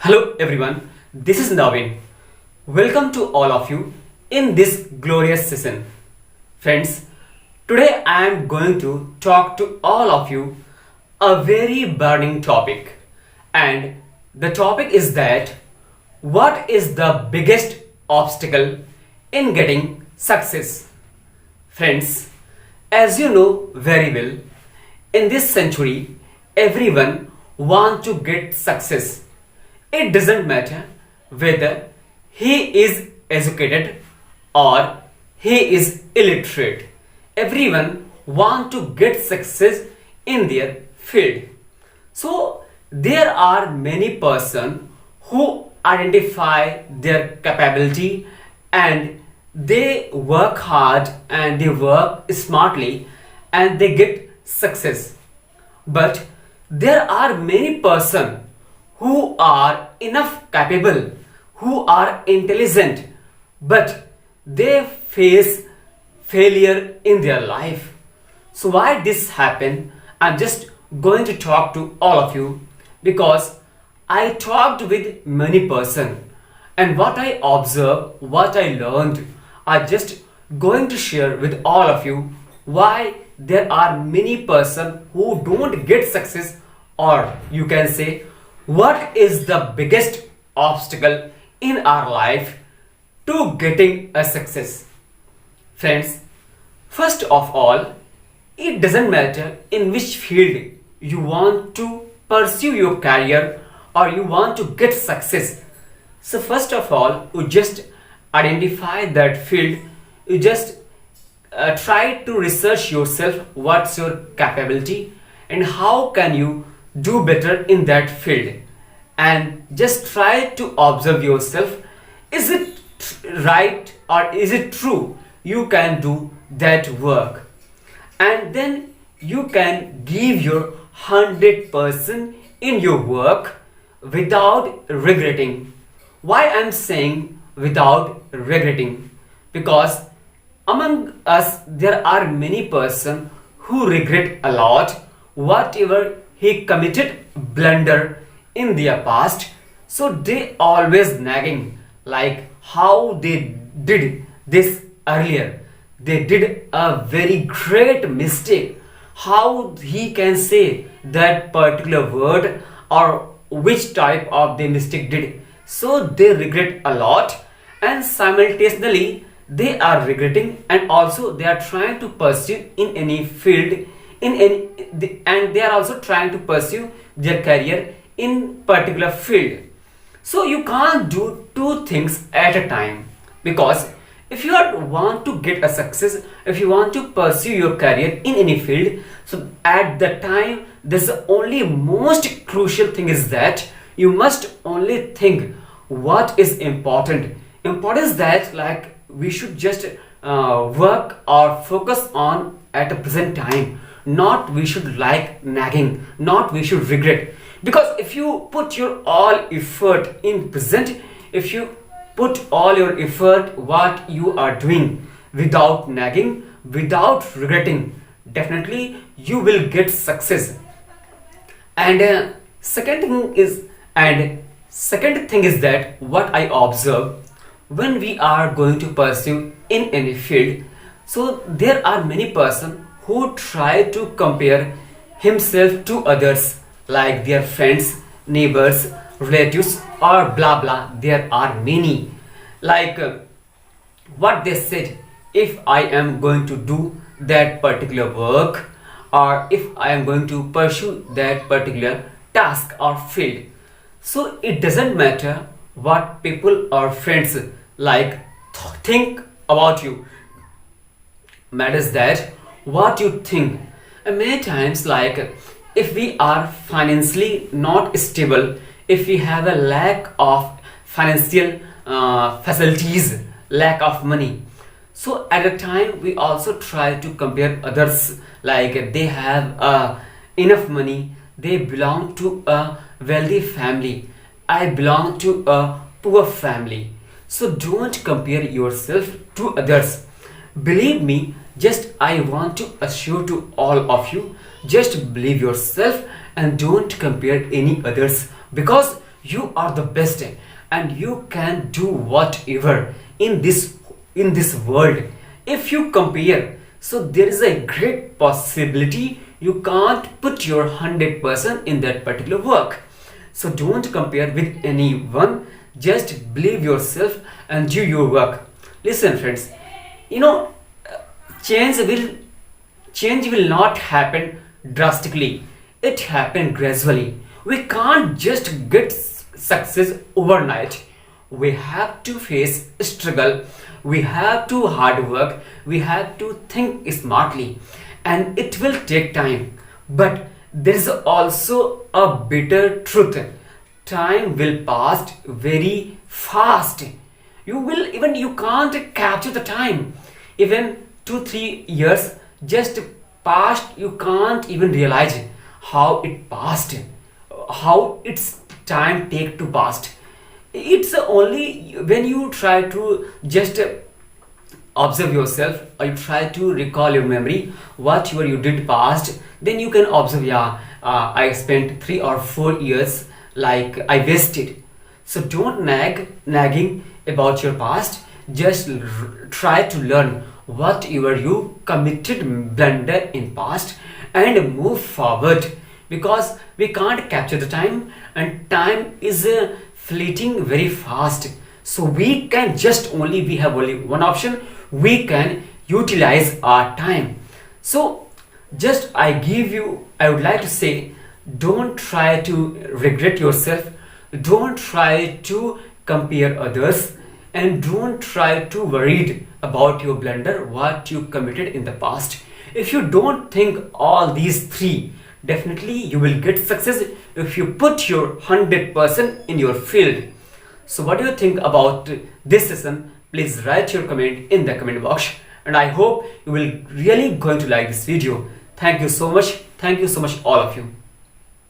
Hello everyone, this is Navin. Welcome to all of you in this glorious session. Friends, today I am going to talk to all of you a very burning topic. And the topic is that what is the biggest obstacle in getting success? Friends, as you know very well, in this century, everyone wants to get success. It doesn't matter whether he is educated or he is illiterate. Everyone wants to get success in their field. So there are many persons who identify their capability and they work hard and they work smartly and they get success. But there are many persons who are enough capable, who are intelligent, but they face failure in their life. So why this happen? I'm just going to talk to all of you because I talked with many person and what I observed, what I learned, I just going to share with all of you why there are many person who don't get success, or you can say what is the biggest obstacle in our life to getting a success. Friends, first of all, it doesn't matter in which field you want to pursue your career or you want to get success. So first of all, you just identify that field. You just try to research yourself what's your capability and how can you do better in that field, and just try to observe yourself. Is it right or is it true you can do that work, and then you can give your 100% in your work without regretting. Why I'm saying without regretting? Because among us there are many person who regret a lot whatever he committed blunder in their past. So they always nagging like how they did this earlier, they did a very great mistake, how he can say that particular word or which type of the mistake did. So they regret a lot, and simultaneously they are regretting and also they are trying to pursue in any field in any, and they are also trying to pursue their career in particular field. So you can't do two things at a time, because if you want to get a success, if you want to pursue your career in any field, so at the time this only most crucial thing is that you must only think what is important. Important is that like we should just work or focus on at the present time, not we should like nagging, not we should regret. Because if you put your all effort in present, if you put all your effort what you are doing without nagging, without regretting, definitely you will get success. And second thing is that what I observe when we are going to pursue in any field, so there are many person who try to compare himself to others like their friends, neighbors, relatives, or blah blah. There are many like what they said, if I am going to do that particular work or if I am going to pursue that particular task or field. So it doesn't matter what people or friends like think about you, matters that what you think. And many times like if we are financially not stable, if we have a lack of financial facilities, lack of money, so at a time we also try to compare others like they have enough money, they belong to a wealthy family, I belong to a poor family. So don't compare yourself to others. Believe me, just I want to assure to all of you, just believe yourself and don't compare any others, because you are the best and you can do whatever in this world. If you compare, so there is a great possibility you can't put your 100% in that particular work. So don't compare with anyone, just believe yourself and do your work. Listen friends, you know, change will change will not happen drastically, it happen gradually. We can't just get success overnight. We have to face struggle, we have to hard work, we have to think smartly, and it will take time. But there is also a bitter truth: time will pass very fast. You can't capture the time. Even 2 3 years just passed, you can't even realize how it passed, how its time take to pass. It's only when you try to just observe yourself, or you try to recall your memory whatever you did past, then you can observe, yeah, I spent 3 or 4 years like I wasted. So don't nagging about your past, just try to learn whatever you committed blunder in past and move forward, because we can't capture the time, and time is fleeting very fast. So we can just only, we have only one option, we can utilize our time. So just I would like to say, don't try to regret yourself, don't try to compare others, and don't try to worried about your blunder what you committed in the past. If you don't think all these three, definitely you will get success if you put your 100% in your field. So what do you think about this session? Please write your comment in the comment box, and I hope you will really going to like this video. Thank you so much all of you.